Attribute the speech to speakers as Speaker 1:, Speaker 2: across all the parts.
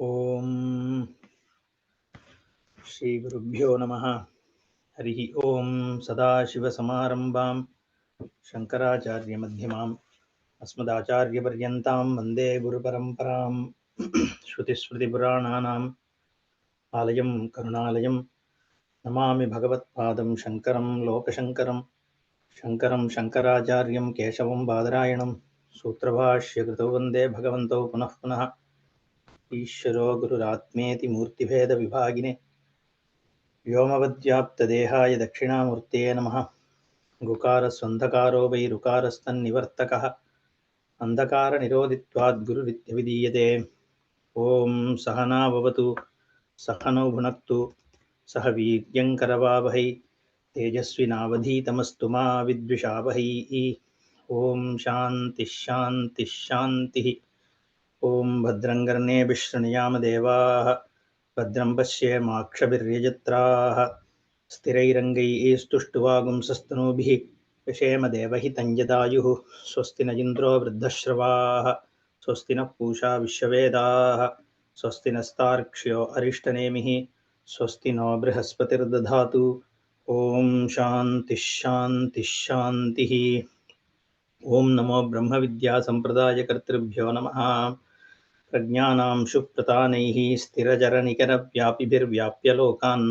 Speaker 1: ओम श्री गुरुभ्यो नमः। हरि ओम सदाशिवसमारंभां शंकराचार्यमध्यमाम् अस्मदाचार्यपर्यन्तां वन्दे गुरुपरम्परां। श्रुतिस्मृतिपुराणानाम् आलयं करुणालयं नमामि भगवत्पादं शङ्करं लोकशङ्करं। शङ्करं शङ्कराचार्यं केशवं बादरायणं सूत्रभाष्यकृतौ वन्दे भगवन्तौ पुनः पुनः। ईश्वरो गुरुरात्मेति मूर्तिभेदविभागिने व्योमवद्व्याप्तदेहाय दक्षिणामूर्तये नमः। गुकारस्वन्धकारो वै ऋकारस्तन्निवर्तकः अन्धकारनिरोधित्वाद् गुरुरित्यभिधीयते। ॐ सहना भवतु सहनौ भुनक्तु सह वीर्यङ्करवावहै तेजस्विनावधीतमस्तु मा विद्विषावहै। ॐ शान्तिः शान्तिः शान्तिः। ॐ भद्रं कर्णेभिः शृणुयाम देवाः भद्रं पश्येमाक्षभिर्यजत्राः स्थिरैरङ्गैः स्तुष्टुवागुंसस्तनूभिः यशेम देवहितं यदायुः। स्वस्ति न इन्द्रो वृद्धश्रवाः स्वस्ति नः पूषा विश्ववेदाः स्वस्ति नस्तार्क्ष्यो अरिष्टनेमिः स्वस्ति नो बृहस्पतिर्दधातु। ॐ शान्तिः शान्तिः शान्तिः। ॐ नमो ब्रह्मविद्यासम्प्रदायकर्तृभ्यो नमः। प्रज्ञानां शुप्रतानैः स्थिरचरनिकरव्यापिभिर्व्याप्य लोकान्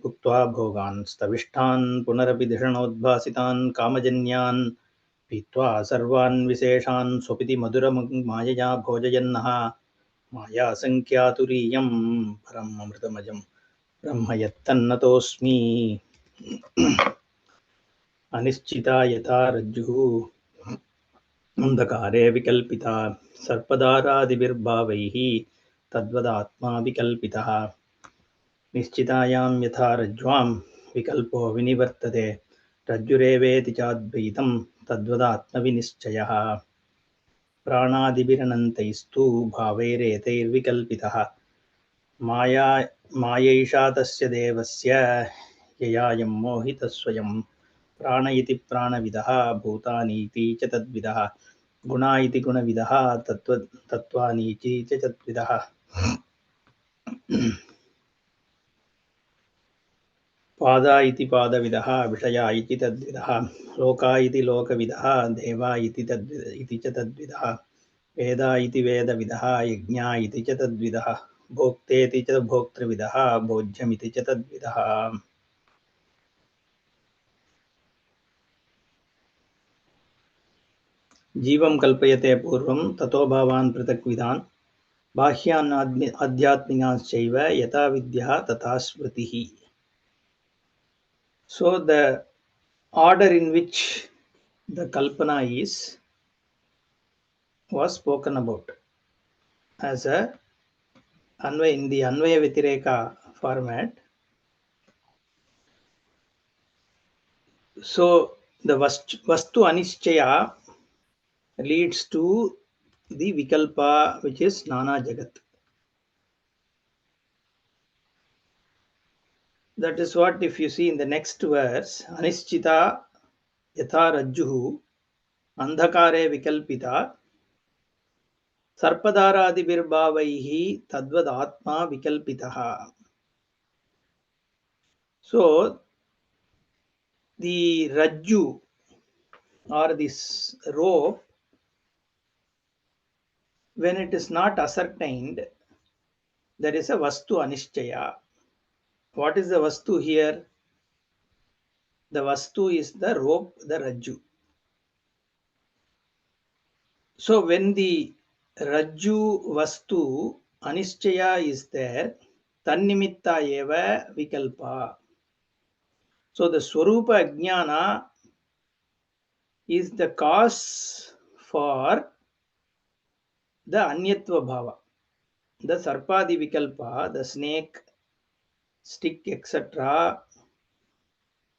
Speaker 1: भुक्त्वा भोगान् स्तविष्ठान् पुनरपि धिषणोद्भासितान् कामजन्यान् पीत्वा सर्वान् विशेषान् स्वपिति मधुरमायया भोजयन्नः मायासङ्ख्यातुरीयं परम् अमृतमजं ब्रह्म यत्तन्नतोऽस्मि। अनिश्चिता यथा रज्जुः अन्धकारे विकल्पिता सर्पदारादिभिर्भावैः तद्वदात्मा विकल्पितः। निश्चितायां यथा रज्ज्वां विकल्पो विनिवर्तते रज्जुरेवेति चाद्वैतं तद्वदात्मविनिश्चयः। प्राणादिभिरनन्तैस्तु भावैरेतैर्विकल्पितः मायैषा तस्य देवस्य ययायं मोहितः स्वयं। प्राण इति प्राणविदः भूतानीति च तद्विदः गुणा इति गुणविदः तत्त्वानीति च तद्विदः। पादा इति पादविदः विषया इति तद्विदः लोका इति लोकविदः देवा इति च तद्विदः वेदा इति वेदविदः यज्ञा इति च तद्विदः भोक्तेति च भोक्तृविदः भोज्यमिति च तद्विदः। जीवं कल्पयते पूर्वं ततो भावान् पृथक्विदान् बाह्यान् आध्यात्मिकांश्चैव यथा विद्या तथा स्मृतिः. So the order in which the kalpana was spoken about as a in the Anvaya Vyatireka format. So the Vastu Anishchaya leads to the Vikalpa, which is Nana Jagat. That is what, if you see in the next verse, Anishchita Yatha Rajjuhu Andhakare Vikalpita Sarpadaradibhirbhavaihi Tadvad Atma Vikalpitaha. So the Rajju or this rope, when it is not ascertained, there is a Vastu Anishchaya. What is the Vastu here? The Vastu is the rope, the Rajju. So when the Rajju Vastu Anishchaya is there, Tannimitta eva Vikalpa. So the Swarupa Ajnana is the cause for the Anyatva Bhava. The Sarpadi Vikalpa, the snake, stick, etc.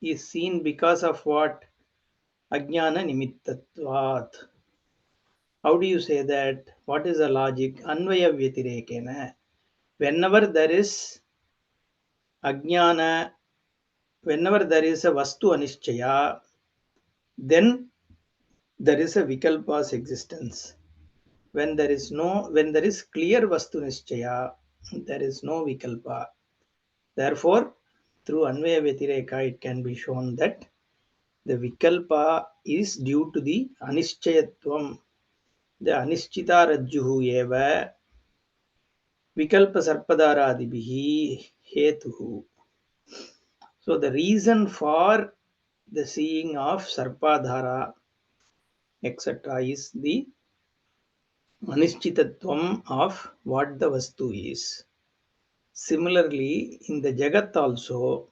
Speaker 1: is seen because of what? Ajnana Nimittatvat. How do you say that? What is the logic? Anvaya Vyatirekena. Whenever there is Ajnana, whenever there is a Vastu Anishchaya, then there is a Vikalpa's existence. when there is clear Vastu Nischaya, there is no Vikalpa. Therefore, through Anvaya Vyatireka, it can be shown that the Vikalpa is due to the Anischayatvam, the Anischita Rajjuhu eva Vikalpa Sarpadaradibihi Hetuhu. So the reason for the seeing of Sarpadhara, etc., is the Anischyitatvam of what the Vastu is. Similarly, in the Jagat also,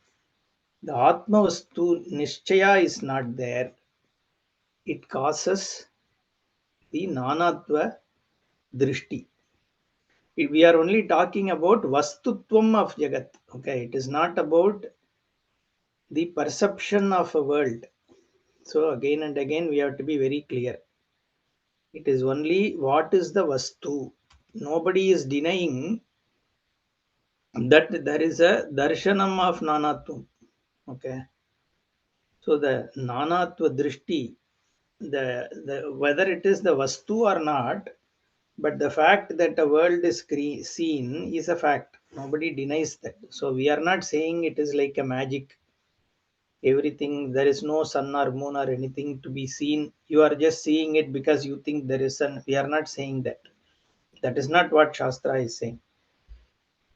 Speaker 1: the Atma Vastu Nishchaya is not there. It causes the Nanatva Drishti. We are only talking about Vastutvam of Jagat. Okay, it is not about the perception of a world. So again and again we have to be very clear. It is only what is the Vastu. Nobody is denying that there is a darshanam of Nanatvam. Okay. So the Nanatva Drishti, whether it is the Vastu or not, but the fact that a world is seen is a fact. Nobody denies that. So we are not saying it is like a magic. Everything, there is no sun or moon or anything to be seen. You are just seeing it because you think there is sun. We are not saying that. That is not what Shastra is saying.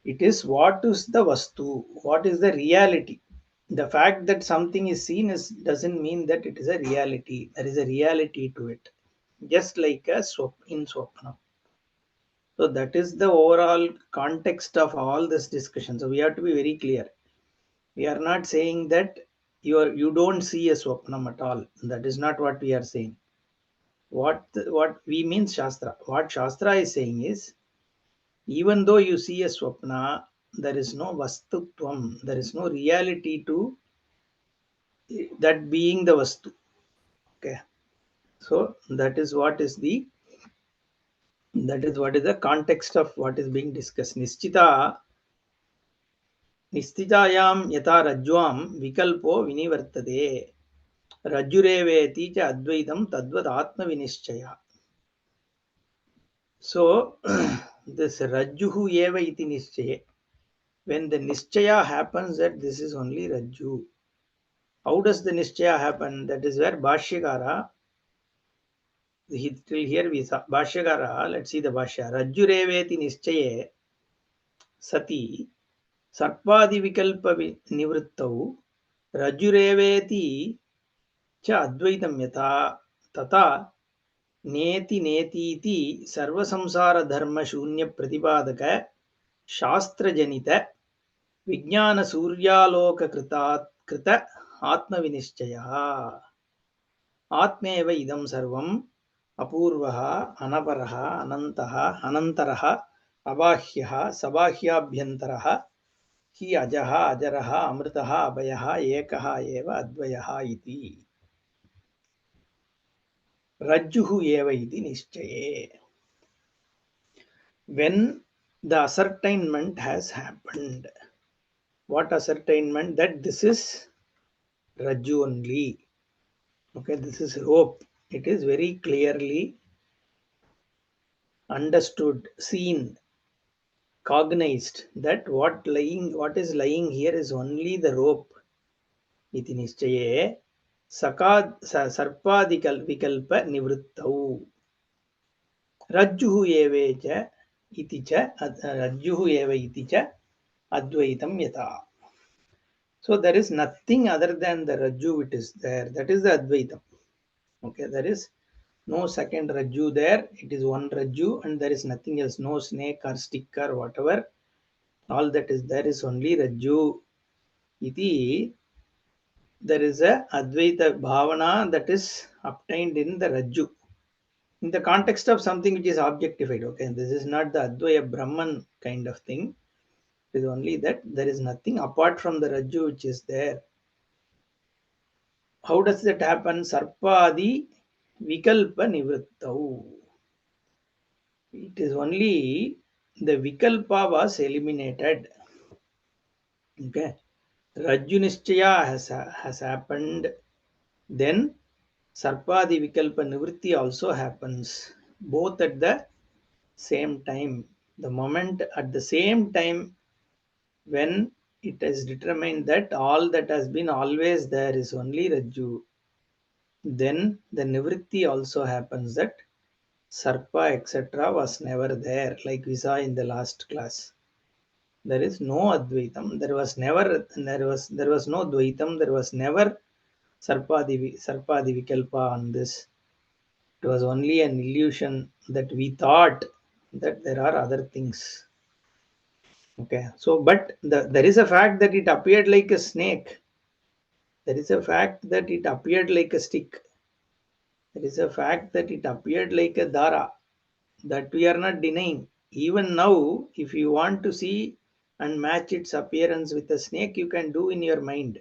Speaker 1: It is what is the Vastu, what is the reality. The fact that something is seen doesn't mean that it is a reality. There is a reality to it. Just like in Swapna. So that is the overall context of all this discussion. So we have to be very clear. We are not saying that you don't see a Swapnam at all. That is not what we are saying. What we mean Shastra. What Shastra is saying is, even though you see a Swapna, there is no Vastutvam. There is no reality to that being the Vastu. Okay. So that is the context of what is being discussed. Nistitayam yata rajvam vikalpo vinivartade rajjureveeti cha advaitam tadvad atma vinischaya. So this rajjuhu eva iti nischaya, when the nischaya happens that this is only rajju. How does the nischaya happen? That is where Bhashyakara, till here we saw Bhashyakara, let's see the Bhashya. Rajjureveti nischaye sati sarpadi vikalpa nivrittau rajjureveeti cha advaitam yata tata नेति नेतीति सर्वसंसार धर्म शून्य प्रतिपादक शास्त्र जनित विज्ञान सूर्यालोक कृत आत्मविनिश्चयः आत्मेव इदं सर्वम् अपूर्वः अनपरः अनन्तः अनन्तरः अबाह्यः सबाह्याभ्यन्तरः हि अजः अजरः अमृतः अभयः एकः एव अद्वयः इति Rajjuhu eva iti nishchaye. When the ascertainment has happened, what ascertainment? That this is Rajju only. Okay, this is rope. It is very clearly understood, seen, cognized that what is lying here is only the rope. Iti nishchaye sarpadikal vikalpa nivrittau. Rajjuhu eva iti cha rajjuhu eva iti cha advaitam yata. So there is nothing other than the rajju which is there. That is the advaitam. Okay, there is no second rajju there. It is one rajju and there is nothing else. No snake or stick or whatever. All that is there is only rajju. Iti, there is a advaita bhavana that is obtained in the rajju. In the context of something which is objectified. Okay, this is not the Advaya Brahman kind of thing. It is only that there is nothing apart from the Rajju which is there. How does that happen? Sarpadi Vikalpa Nivrittau. It is only the Vikalpa was eliminated. Okay. Rajju Nischaya has happened. Then Sarpadi Vikalpa Nivritti also happens. Both at the same time. The moment at the same time when it is determined that all that has been always there is only Rajju, then the Nivritti also happens that Sarpa etc. was never there, like we saw in the last class. There is no Advaitam. There was no Dvaitam. There was never Sarpadi Vikalpa on this. It was only an illusion that we thought that there are other things. Okay, so but there is a fact that it appeared like a snake. There is a fact that it appeared like a stick. There is a fact that it appeared like a dara. That we are not denying. Even now, if you want to see and match its appearance with a snake, you can do in your mind.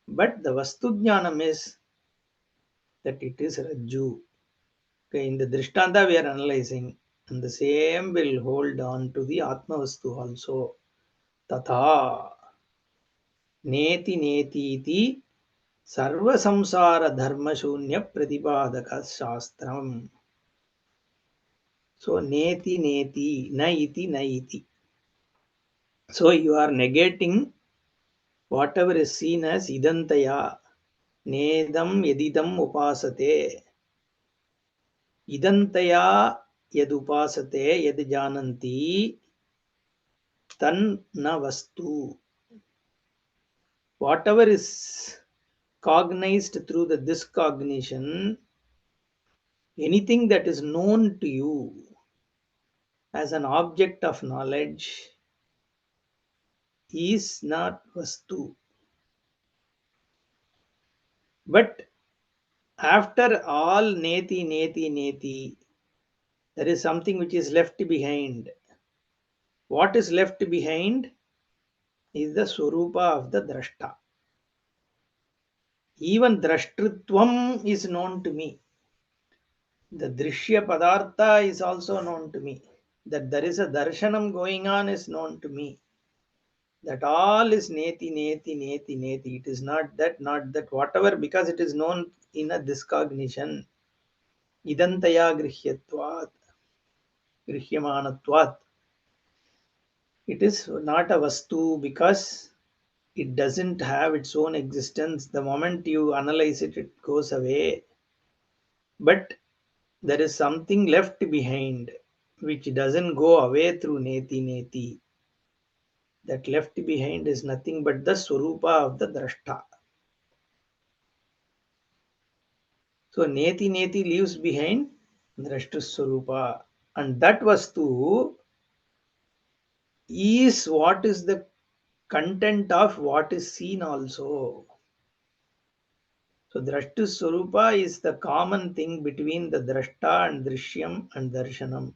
Speaker 1: But the Vastu Jnanam is that it is Rajju. Okay, in the Drishtanta we are analyzing, and the same will hold on to the Atma Vastu also. Tatha Neti Neti iti Sarva Samsara Dharma Shunya Pratipadaka Shastram. So Neti Neti Naiti Naiti. So you are negating whatever is seen as idantaya. Nedam yedidam upasate. Idantaya yad upasate yad jananti tan na vastu. Whatever is cognized through the this cognition, anything that is known to you as an object of knowledge is not vastu. But after all neti, neti, neti, there is something which is left behind. What is left behind is the Swarupa of the Drashta. Even Drashtritvam is known to me. The Drishya Padartha is also known to me. That there is a Darshanam going on is known to me. That all is Neti, Neti, Neti, Neti. It is not that, not that, whatever, because it is known in a discognition. Idantaya Grihyatvat, Grihyamanatvat. It is not a Vastu because it doesn't have its own existence. The moment you analyze it, it goes away. But there is something left behind which doesn't go away through Neti Neti. That left behind is nothing but the Swarupa of the Drashta. So Neti Neti leaves behind Drashta Swarupa. And that Vastu is what is the content of what is seen also. So Drashtu Swarupa is the common thing between the Drashta and Drishyam and Darshanam.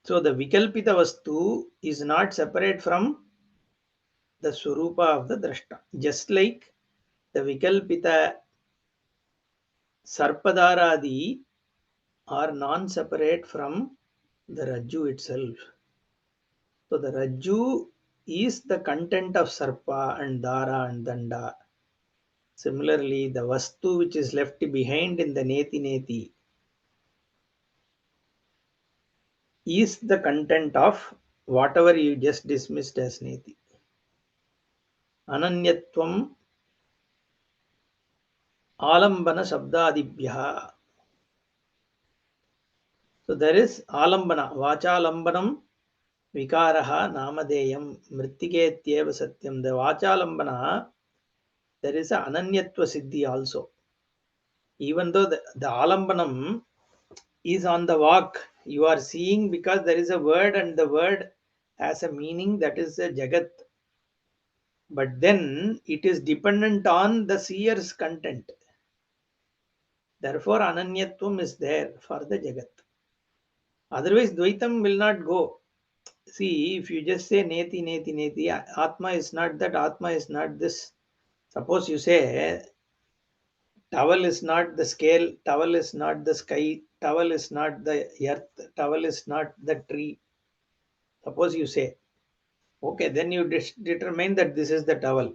Speaker 1: So the Vikalpita Vastu is not separate from the Swarupa of the Drashta. Just like the Vikalpita Sarpadaradi are non-separate from the Rajju itself. So the Rajju is the content of Sarpa and Dara and Danda. Similarly, the Vastu which is left behind in the Neti Neti is the content of whatever you just dismissed as Neti. Ananyatvam Alambana Shabdadibhyaha. So there is Alambana, Vachalambanam, Vikaraha, Namadeyam, Mritiketyeva Satyam. The Vachalambana, there is a Ananyatva Siddhi also. Even though the Alambanam is on the walk, you are seeing because there is a word and the word has a meaning, that is a Jagat. But then it is dependent on the seer's content. Therefore, Ananyatvam is there for the Jagat. Otherwise, Dvaitam will not go. See, if you just say Neti, Neti, Neti, Atma is not that, Atma is not this. Suppose you say towel is not the scale, towel is not the sky, towel is not the earth, towel is not the tree. Suppose you say, okay, then you determine that this is the towel.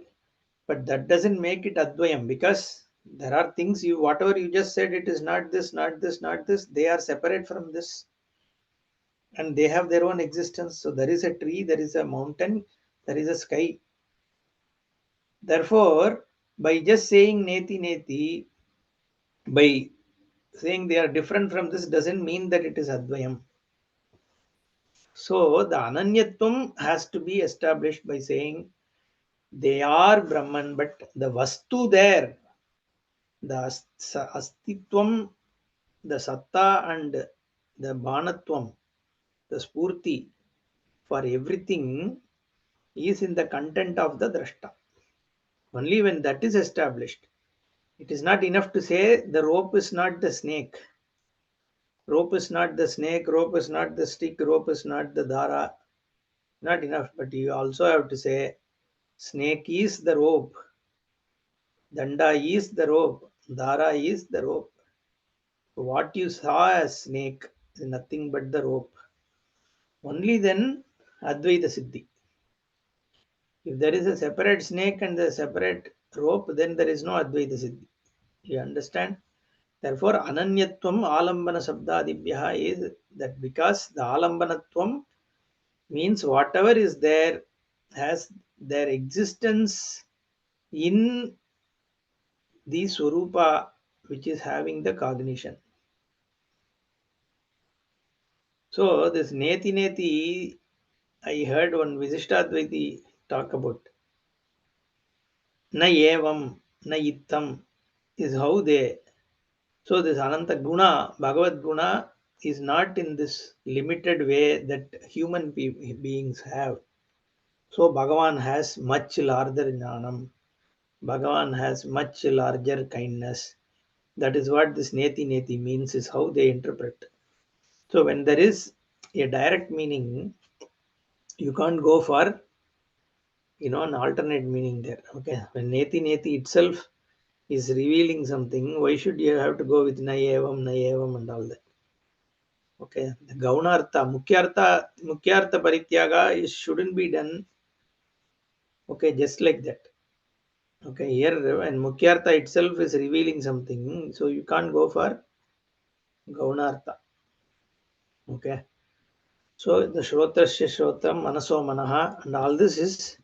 Speaker 1: But that doesn't make it Advayam because There are things you, whatever you just said, it is not this, not this, not this. They are separate from this, and they have their own existence. So there is a tree, there is a mountain, there is a sky. Therefore, by just saying neti neti, by saying they are different from this, doesn't mean that it is Advayam. So the Ananyatvam has to be established by saying they are Brahman, but the Vastu there, the Astitvam, the Satta and the Bhanatvam, the Spurti for everything is in the content of the Drashta. Only when that is established, it is not enough to say the rope is not the snake. Rope is not the snake, rope is not the stick, rope is not the dara. Not enough, but you also have to say snake is the rope, danda is the rope, dara is the rope. What you saw as snake is nothing but the rope. Only then Advaita Siddhi. If there is a separate snake and a separate rope, then there is no Advaita Siddhi. You understand? Therefore, Ananyatvam Alambana Sabdadibhyaha is that because the Alambanatvam means whatever is there has their existence in the Swarupa which is having the cognition. So this Neti Neti, I heard one Visishtadvaiti talk about. Na evam, na ittam is how they. So this Ananta Guna, Bhagavad Guna is not in this limited way that human beings have. So Bhagavan has much larger jnanam. Bhagavan has much larger kindness. That is what this Neti Neti means, is how they interpret. So when there is a direct meaning, you can't go for an alternate meaning there. Okay. When Neti Neti itself is revealing something, why should you have to go with Nayevam and all that? Okay. The Gaunartha, Mukyartha Parityaga is shouldn't be done. Okay, just like that. Okay, here when Mukyartha itself is revealing something, so you can't go for Gaunartha. Okay. So the Shrotrasya Shrotam, Manaso Manaha, and all this is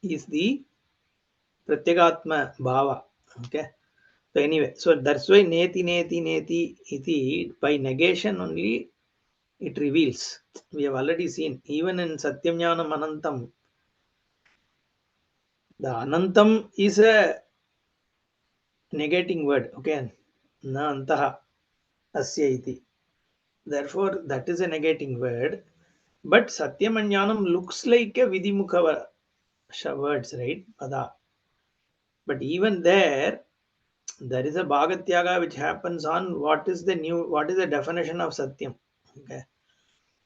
Speaker 1: the Pratyagatma Bhava. Okay. So anyway, so that's why Neti Neti Neti iti by negation only it reveals. We have already seen even in Satyam Jnanam Anantam, the Anantam is a negating word. Okay. Na antaha asya iti. Therefore, that is a negating word. But Satyam and Jnanam looks like a Vidimukha words, right? Pada. But even there is a Bhagatyaga which happens on what is the definition of Satyam. Okay.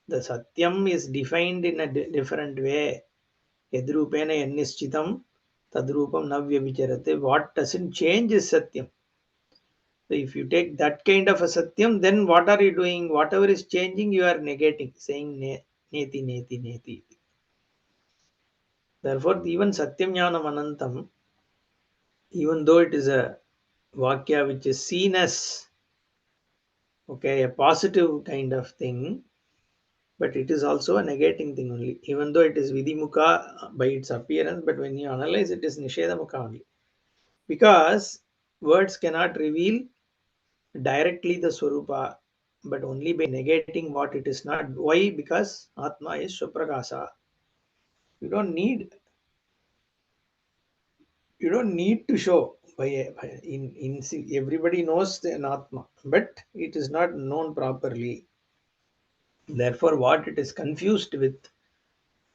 Speaker 1: The Satyam is defined in a different way. Yadrupena yannischitam tadrupam navya vicharate. What doesn't change is Satyam. So if you take that kind of a Satyam, then what are you doing? Whatever is changing, you are negating, saying neti, neti, neti. Therefore, even Satyam Jnanam Anantam, even though it is a Vakya which is seen as okay, a positive kind of thing, but it is also a negating thing only. Even though it is Vidimukha by its appearance, but when you analyze it is Nishedamukha only. Because words cannot reveal directly the Swarupa, but only by negating what it is not. Why? Because Atma is Swaprakasa. You don't need you don't need to show in everybody knows an Atma, but it is not known properly. Therefore, what it is confused with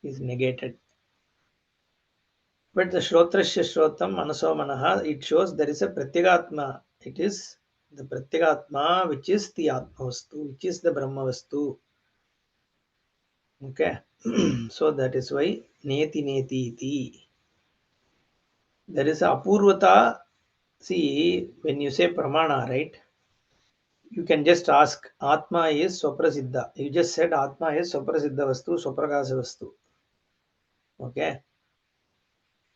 Speaker 1: is negated. But the Shrotrasya Shrotam Manaso Manaha, it shows there is a Pratyagatma. It is the Pratyagatma which is the Atma Vastu, which is the Brahma Vastu. Okay. So that is why Neti Neti Iti. There is a Apurvata. See, when you say Pramana, right? You can just ask Atma is Swaprasiddha. You just said Atma is Swaprasiddha Vastu, Swaprakasa Vastu. Okay.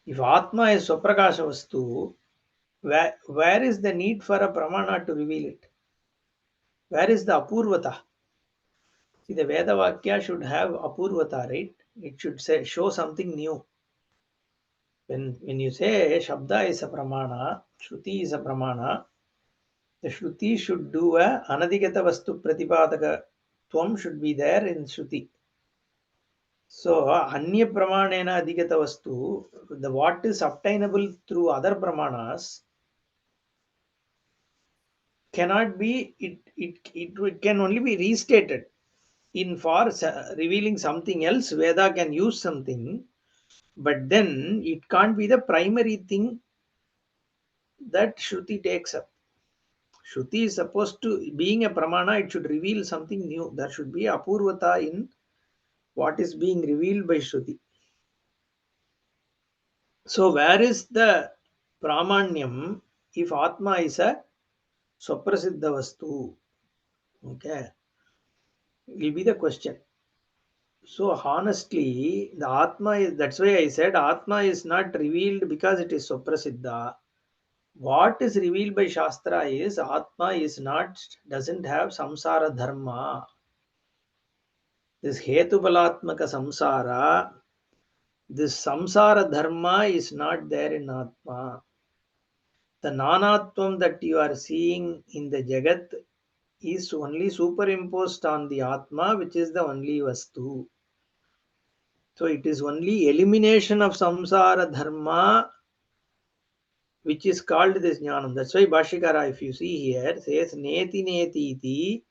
Speaker 1: If Atma is Swaprakasha Vastu, where is the need for a Pramana to reveal it? Where is the Apurvata? See, the Veda Vakya should have Apurvata, right? It should show something new. When you say Shabda is a Pramana, Shruti is a Pramana, the Shruti should do a Anadigata Vastu Pratipadaka Tvam should be there in Shruti. So, Anya Pramanena Adhigata Vastu, the what is obtainable through other Pramanas cannot be, it can only be restated. In for revealing something else, Veda can use something, but then it can't be the primary thing that Shruti takes up. Shruti is supposed to, being a Pramana, it should reveal something new. There should be Apurvata in what is being revealed by Shruti. So, where is the Pramanyam if Atma is a Swaprasiddha Vastu? Okay, will be the question. So, honestly, the Atma is, that's why I said Atma is not revealed because it is Swaprasiddha. What is revealed by Shastra is Atma is not, doesn't have samsara dharma. This Hetubalatmaka samsara, this samsara dharma is not there in Atma. The nanatvam that you are seeing in the Jagat is only superimposed on the Atma, which is the only Vastu. So it is only elimination of samsara dharma which is called this jnanam. That's why Bhashikara, if you see here, says neti neti iti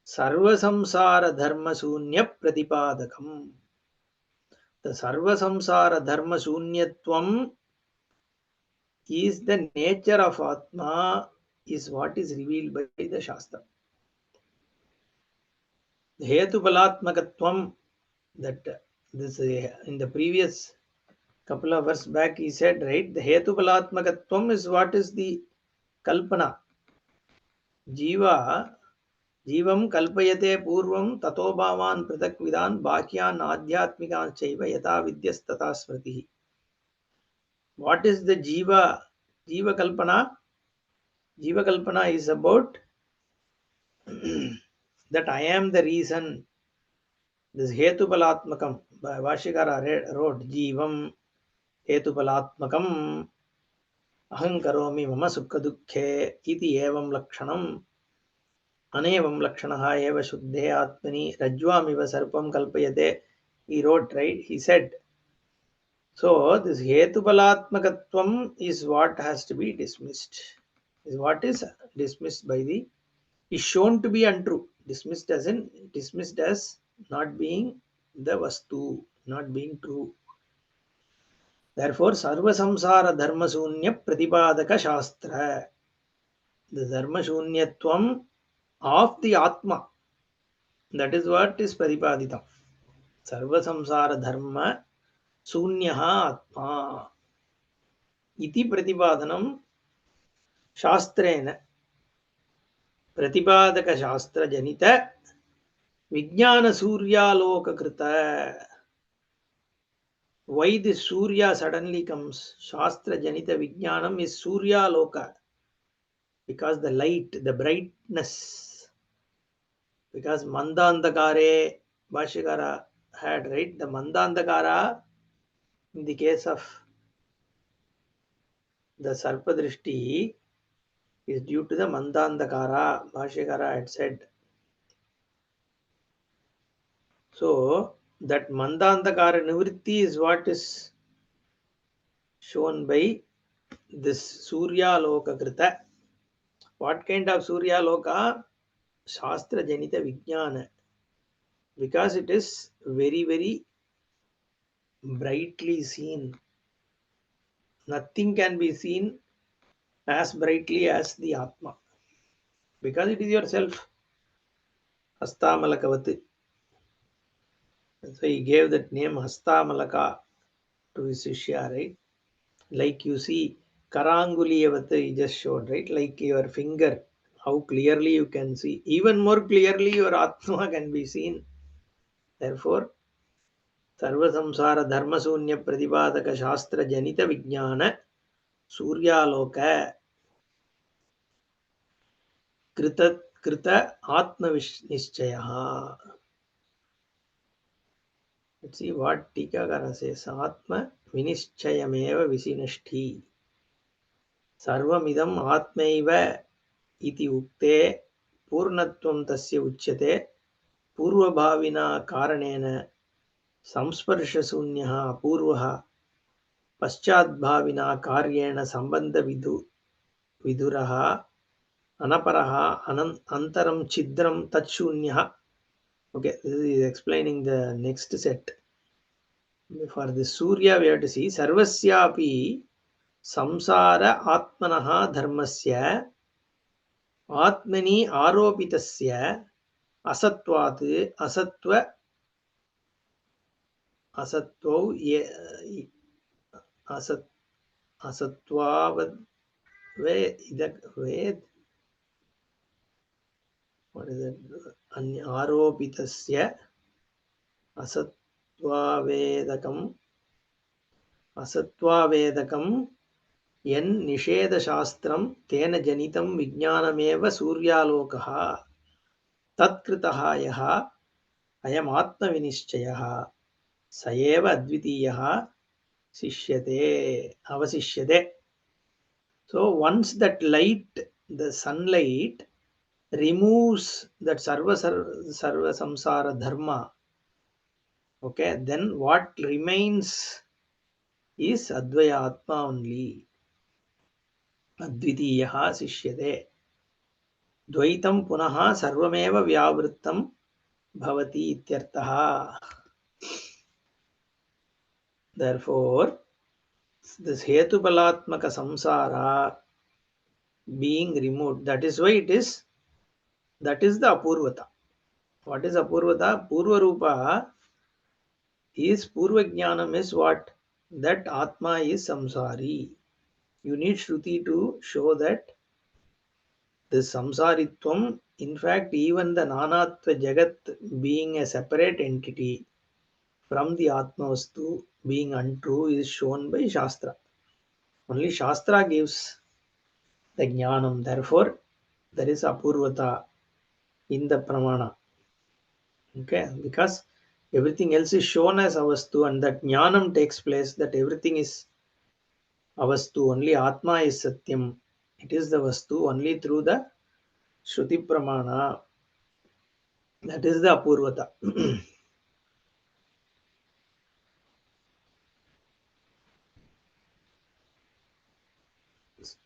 Speaker 1: sarva samsara dharma sunya pratipadakam. The sarva samsara dharma sunyatvam is the nature of Atma, is what is revealed by the Shastra. Hetu balatmakatvam, that this in the previous couple of verses back he said, right, the Hetu balatmakatvam is what is the kalpana. Jiva Jivam kalpayate purvam tato bhavan pratak vidan bhakyan adhyatmikan chaiva yata vidyas tata smriti. What is the Jiva? Jiva Kalpana? Jiva Kalpana is about that I am the reason. This Hetupalatmakam, Vashikara wrote Jivam Hetupalatmakam Ahankaromi Mama Sukha Dukhe Iti Evam Lakshanam Anevam Lakshanaha Eva Shuddhe Atmani Rajvamiva Sarpam Kalpayate. He wrote, right? He said, so this Hetupalatmakatvam is what has to be dismissed. Is what is dismissed by the, is shown to be untrue. Dismissed as in, dismissed as not being the vastu, not being true. Therefore, sarva samsara dharma sunya pratipadaka shastra. The dharma shunyatvam of the Atma. That is what is pratipaditam. Sarva samsara dharma sunyaha Atma. Iti pratipadanam shastrena. Pratipadaka shastra janita vijnana surya loka krita. Why this Surya suddenly comes? Shastra Janita Vijnanam is Surya Loka. Because the light, the brightness. Because Mandandakare, Bhashikara had, right? The Mandandakara, in the case of the Sarpadrishti, is due to the Mandandakara, Bhashikara had said. So, that Mandandakara Nivritti is what is shown by this Surya Loka Krita. What kind of Surya Loka? Shastra Janita Vijnana. Because it is very, very brightly seen. Nothing can be seen as brightly as the Atma. Because it is yourself. Hastamalakavati. So he gave that name Hastamalaka to his Shishya, right? Like you see, Karanguliyavati he just showed, right? Like your finger, how clearly you can see. Even more clearly your Atma can be seen. Therefore, सर्वसंसार धर्मशून्य प्रतिपादक शास्त्र जनित विज्ञान सूर्यालोक कृत कृत आत्मनिश्चयः. Let's see what Tikakara says. Atma Vinishchayameva Visinishti. Sarvamidam Atmaiva iti ukte Purnatvam tasya uchyate Purvabhavina karanena Samsparshashunyaha Apurvaha Paschadbhavina karyena Sambandha viduraha Anaparaha Antaram Chidram Tachunyaha. Okay, this is explaining the next set. For the Surya, we have to see Sarvasyapi Samsara Atmanaha Dharmasya Atmani Aropitasya Asatvat Asatvo Asat Asatvad Ved what is it? Aropitasya Asatvavedakam Asatvavedakam Yen Nisheda Shastram Tena Janitam Vijnanameva Suryalokaha Tatkritaha Yaha Ayam Atma Vinishchayaha Sayeva Advitiyaha Sishyate Avasishyate. So once that light, the sunlight, removes that sarva samsara dharma, okay, then what remains is Advaya Atma only. Advitiyaha Sishyate. Dvaitam punaha sarvameva vyavrittam bhavati ityartaha. Therefore, this hetubalatmaka samsara being removed, that is why it is, that is the apurvata. What is apurvata? Purva rupa is purva jnanam is what? That atma is samsari. You need shruti to show that this samsaritvam, in fact, even the nanatva jagat being a separate entity from the atma vastu being untrue is shown by Shastra. Only Shastra gives the jnanam. Therefore, there is apurvata in the pramana. Okay, because everything else is shown as avastu and that jnanam takes place, that everything is avastu. Only atma is satyam. It is the vastu only through the shruti pramana. That is the apurvata.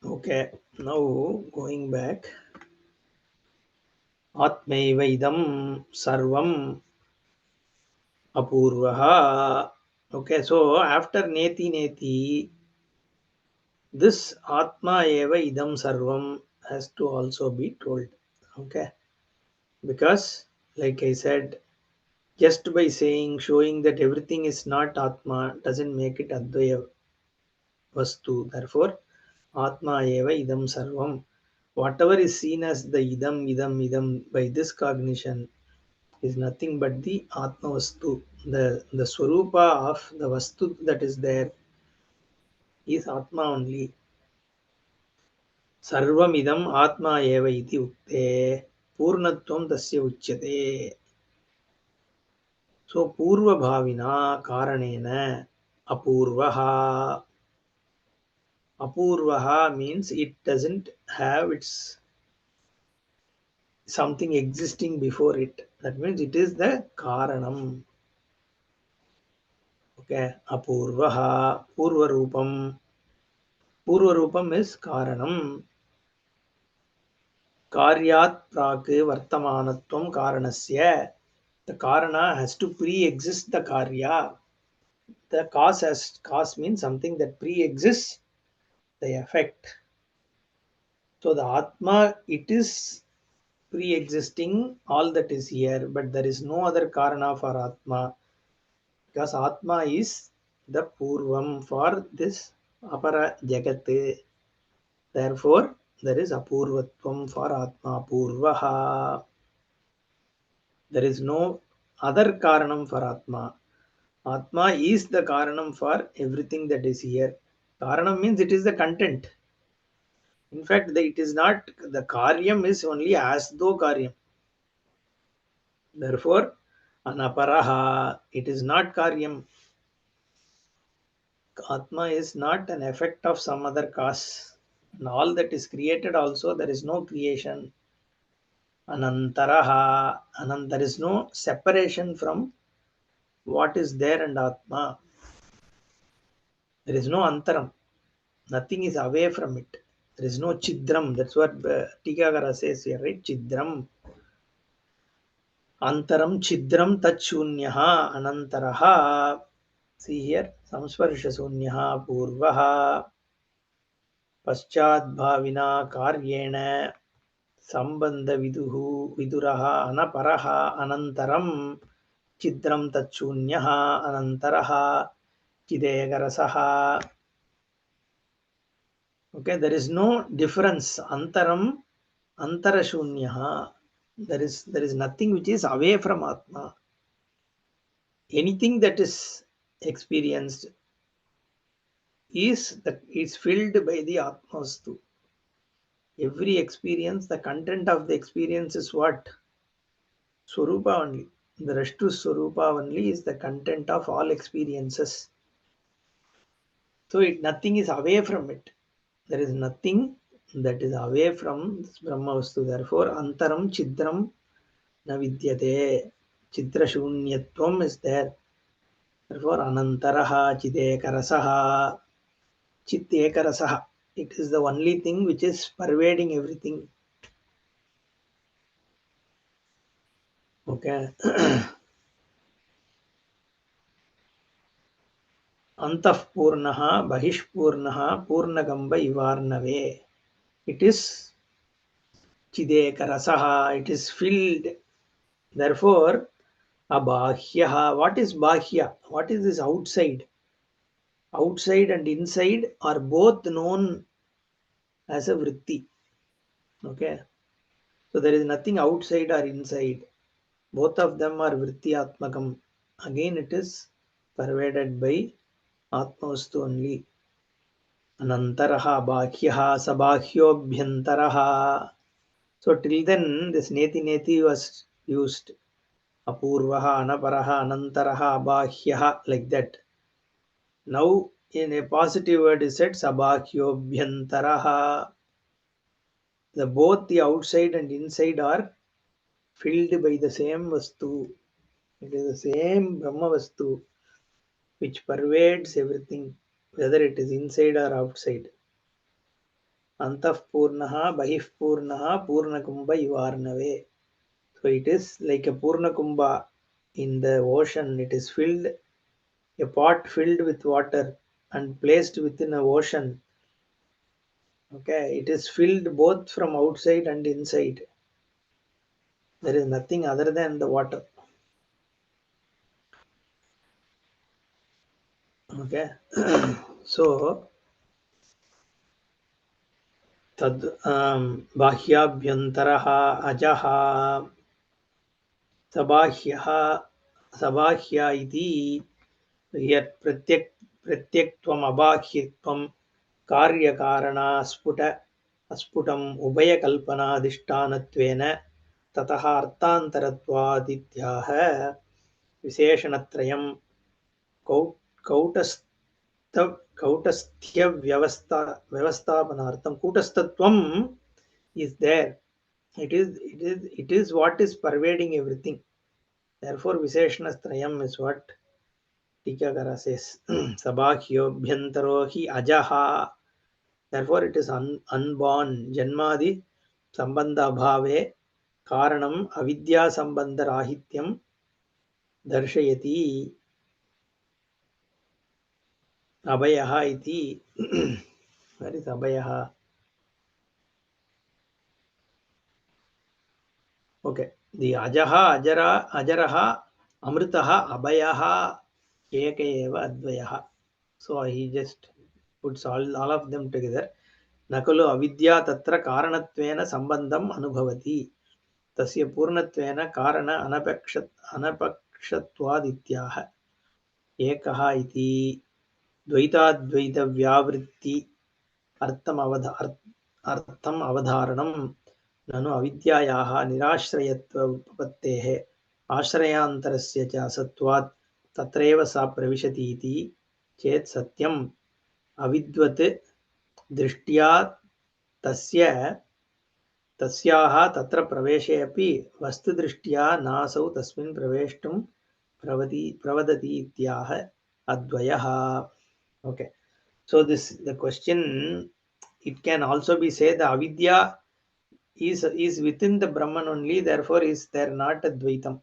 Speaker 1: Okay, now going back. Atmaiva idam sarvam apurvaha. Okay, so after neti neti, this atma eva idam sarvam has to also be told. Okay, because like I said, just by saying, showing that everything is not atma doesn't make it advaya vastu. Therefore, atma eva idam sarvam. Whatever is seen as the idam by this cognition is nothing but the atma vastu. The swarupa of the vastu that is there is atma only. Sarvamidam atma eva iti ukte purnatvam tasya uchyate. So purva bhavina karanena apurvaha. Apurvaha means it doesn't have its something existing before it. That means it is the karanam. Okay, apurvaha, purva rupam. Purva rupam is karanam. Karyat prak vartamanatvam karanasya. The karana has to pre-exist the karya. The cause means something that pre-exists the effect. So the atma, it is pre-existing all that is here, but there is no other karana for atma because atma is the purvam for this apara jagat. Therefore, there is apurvatvam for atma, purvaha. There is no other karanam for atma. Atma is the Karanam for everything that is here. Karanam means it is the content. In fact, it is not, the Karyam is only as though Karyam. Therefore, Anaparaha, it is not Karyam. Atma is not an effect of some other cause. And all that is created also, there is no creation. Anantaraha, there is no separation from what is there and Atma. There is no antaram. Nothing is away from it. There is no chidram. That's what Tikakara says here, right? Chidram. Antaram chidram tachunyaha anantaraha. See here, samsparsha sunyaha purvaha paschadbhavina karyena sambandha viduraha anaparaha anantaram chidram tachunyaha anantaraha chidegarasaha. Okay, there is no difference. Antaram, antarashunyaha. There is nothing which is away from Atma. Anything that is experienced is filled by the Atmastu. Every experience, the content of the experience is what? Swarupa only. The rest to Swarupa only is the content of all experiences. So nothing is away from it. There is nothing that is away from this Brahmavastu. Therefore, Antaram Chidram na vidyate. Chidra Shunyatvam is there. Therefore, Anantaraha Chidekarasaha. Chittekarasaha. It is the only thing which is pervading everything. Okay. Antah Purnaha, Bahish Purnaha, Purnagamba Ivarnave. It is Chidekarasaha. It is filled. Therefore, Abahyaha. What is Bahya? What is this outside? Outside and inside are both known as a vritti. Okay. So there is nothing outside or inside. Both of them are vritti atmakam. Again, it is pervaded by Atmavastu only. Anantaraha, Bhakyaha, Sabhahyobhyantaraha. So till then, this Neti Neti was used. Apurvaha, Anaparaha, Anantaraha, Abhahyaha, like that. Now, in a positive word is said, Sabhahyobhyantaraha. Both the outside and inside are filled by the same Vastu. It is the same Brahma Vastu which pervades everything, whether it is inside or outside. Antah Purnaha, Bahih Purnaha, Purnakumbha Ivarnave. So it is like a Purnakumbha in the ocean. It is filled, a pot filled with water and placed within a ocean. Okay, it is filled both from outside and inside. There is nothing other than the water. Okay, so tad bahyabhyantaraha ajaha sabahyah sabahya iti. Here pratyktvam abhahyatvam karyakarana asputam ubhayakalpana adhishthanatvena tataha arthantaratvad visheshanatrayam kautastha vyavasthapanartham. Kutastatvam is there. It is what is pervading everything. Therefore, Visheshanatrayam is what Tikakara says. Sabhahyobhyantaro hi ajaha. Therefore, it is unborn. Janmadi sambandha bhave karanam avidya sambandha rahityam darshayati. Abhayaha iti. What is abhayaha? Okay. The ajaha, ajaraha, amritaha, abhayaha, eka eva advayaha. So he just puts all of them together. Nakalu avidya tatra karanattvena sambandham anubhavati. Tasya purnattvena karana anapakshatvad ityaha. एकः इति द्वैताद्वैतव्यावृत्ति अर्थम् अवधारणं ननु अविद्यायाः निराश्रयत्वोपपत्तेः आश्रयान्तरस्य च असत्त्वात् तत्रैव सा प्रविशति इति चेत् सत्यम् अविद्वत् दृष्ट्या तस्याः तत्र प्रवेशे अपि वस्तुदृष्ट्या नासौ तस्मिन् प्रवेष्टुं प्रवदति इत्याह अद्वयः. Okay, so the question, it can also be said the avidya is within the Brahman only, therefore is there not a Dvaitam.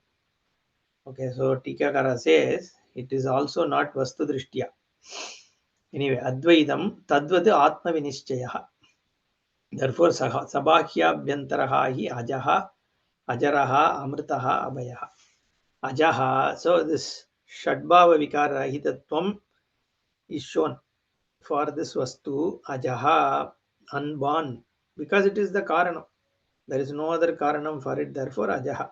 Speaker 1: Okay, so Tikakara says it is also not Vastu Drishtya. Anyway, Advaitam Tadvad Atma Vinishchayah. Therefore, Sabhakyabhyantaraha hi Ajaha, Ajaraha, Amritaha, Abhayaha. Ajaha, so this Shadbhava Vikara Rahitatvam is shown for this Vastu, Ajaha, unborn, because it is the Karanam. There is no other Karanam for it, therefore Ajaha.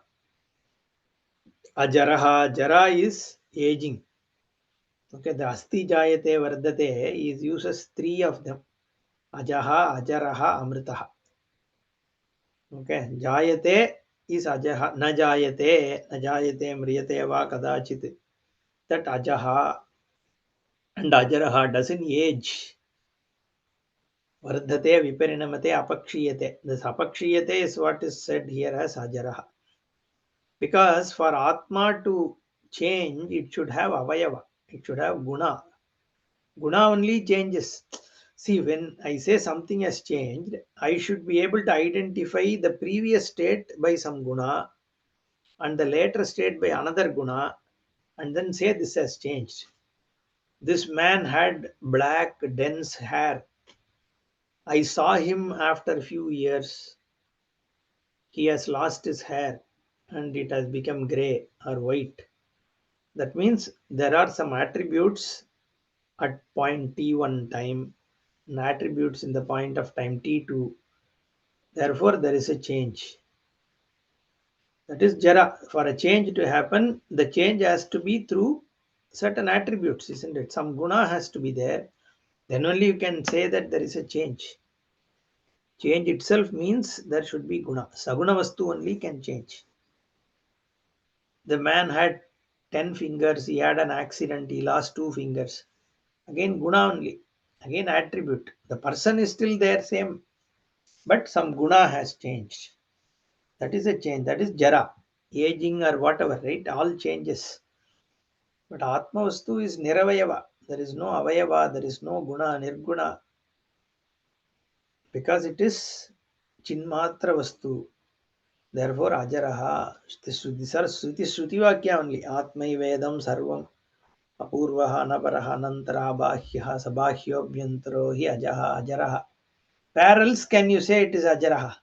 Speaker 1: Ajaraha, Jara is aging. Okay, the Asti Jayate Vardate is uses three of them. Ajaha, Ajaraha, Amritaha. Okay, Jayate is Ajaha, na Jayate, Mriyate va Kadachit. That Ajaha and Ajaraha doesn't age. Vardhate, Viparinamate, Apakshiyate. This Apakshiyate is what is said here as Ajaraha. Because for Atma to change, it should have Avayava, it should have Guna. Guna only changes. See, when I say something has changed, I should be able to identify the previous state by some Guna and the later state by another Guna, and then say this has changed. This man had black, dense hair. I saw him after a few years. He has lost his hair and it has become gray or white. That means there are some attributes at point t1 time and attributes in the point of time t2. Therefore, there is a change. That is Jara. For a change to happen, the change has to be through certain attributes, isn't it? Some guna has to be there. Then only you can say that there is a change. Change itself means there should be guna. Saguna vastu only can change. The man had 10 fingers, he had an accident, he lost 2 fingers. Again, guna only. Again, attribute. The person is still there, same, but some guna has changed. That is a change. That is jara, aging or whatever, right? All changes. But Atma Vastu is Niravayava. There is no Avayava, there is no Guna, Nirguna, because it is Chinmatra Vastu. Therefore, Ajaraha, these are Shruti Vakya only. Atmai Vedam Sarvam, Apurvaha, Naparaha, Nantara, Bahyaha, Sabahyo, Bhyantaro, Hi Ajaha, Ajaraha. Where else can you say it is Ajaraha?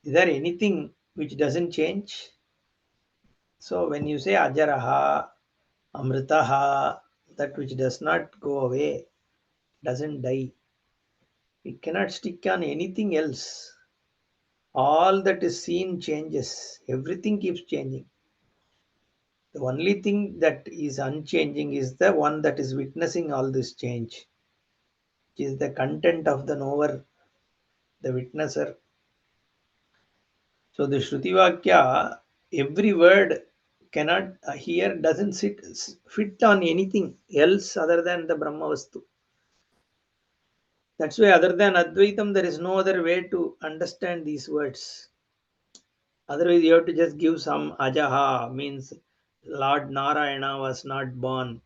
Speaker 1: Is there anything which doesn't change? So when you say Ajaraha, Amritaha, that which does not go away, doesn't die, it cannot stick on anything else. All that is seen changes. Everything keeps changing. The only thing that is unchanging is the one that is witnessing all this change, which is the content of the knower, the witnesser. So the Shruti Vakya, every word cannot here doesn't fit on anything else other than the Brahma Vastu. That's why other than Advaitam, there is no other way to understand these words. Otherwise, you have to just give some Ajaha, means Lord Narayana was not born,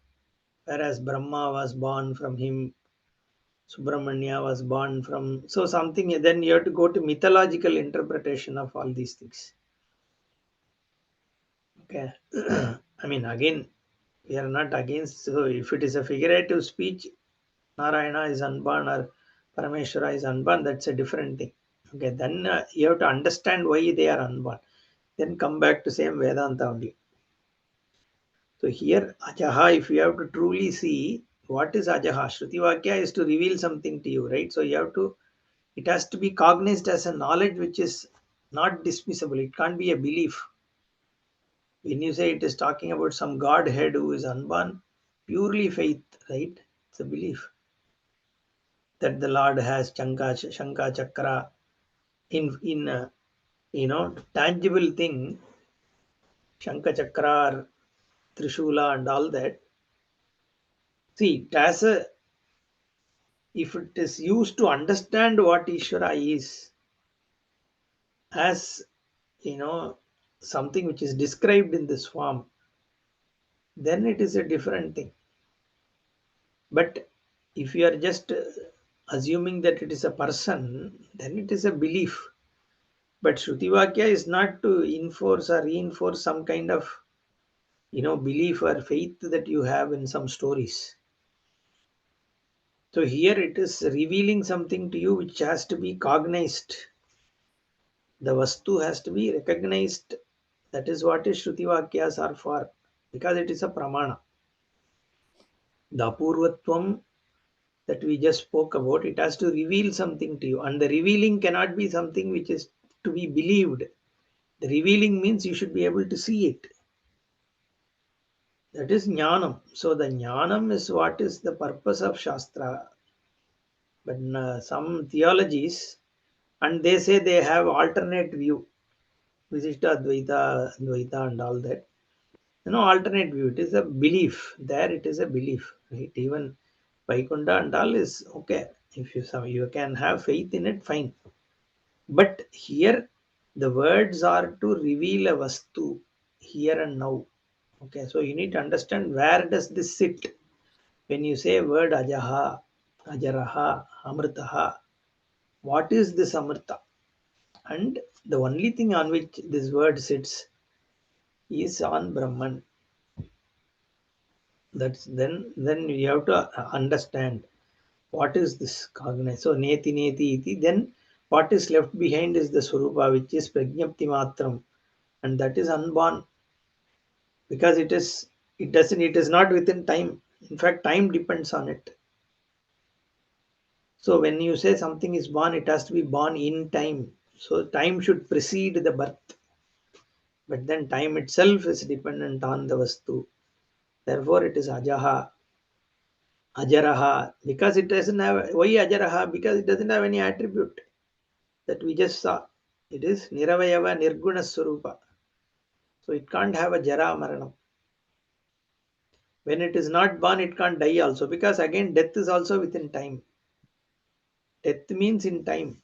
Speaker 1: whereas Brahma was born from him, Subramanya was born from. So, something, then you have to go to mythological interpretation of all these things. Okay. I mean, again, we are not against. So, if it is a figurative speech, Narayana is unborn or Parameshwara is unborn, that's a different thing. Okay, then you have to understand why they are unborn. Then come back to same Vedanta only. So here Ajaha, if you have to truly see what is Ajaha, Shruti Vakya is to reveal something to you, right? So you have to, it has to be cognized as a knowledge which is not dismissible. It can't be a belief. When you say it is talking about some Godhead who is unborn, purely faith, right? It's a belief that the Lord has Shanka Chakra in tangible thing, Shanka Chakra, Trishula, and all that. See, it has a, if it is used to understand what Ishvara is as something which is described in this form, then it is a different thing. But if you are just assuming that it is a person, then it is a belief. But Shrutivakya is not to enforce or reinforce some kind of belief or faith that you have in some stories. So here it is revealing something to you which has to be cognized. The Vastu has to be recognized. That is what is Shruti are for, because it is a Pramana. The Apurvatvam that we just spoke about, it has to reveal something to you. And the revealing cannot be something which is to be believed. The revealing means you should be able to see it. That is Jnanam. So the Jnanam is what is the purpose of Shastra. But some theologies, and they say they have alternate view, Visishta Advaita, Advaita, and all that. Alternate view. It is a belief. There, it is a belief, right? Even Vaikunta and all is okay. If you can have faith in it, fine. But here, the words are to reveal a vastu here and now. Okay, so you need to understand where does this sit. When you say word ajaha, ajaraha, amritaha, what is this amrita? And the only thing on which this word sits is on Brahman. Then you have to understand what is this cognizance. So neti iti. Then what is left behind is the Swarupa, which is Prajnapti Matram, and that is unborn, because it is not within time. In fact, time depends on it. So when you say something is born, it has to be born in time. So time should precede the birth, but then time itself is dependent on the Vastu. Therefore, it is Ajaha, Ajaraha, because it doesn't have, why Ajaraha? Because it doesn't have any attribute that we just saw. It is Niravayava Nirguna Swarupa. So it can't have a Jara Maranam. When it is not born, it can't die also, because again, death is also within time. Death means in time.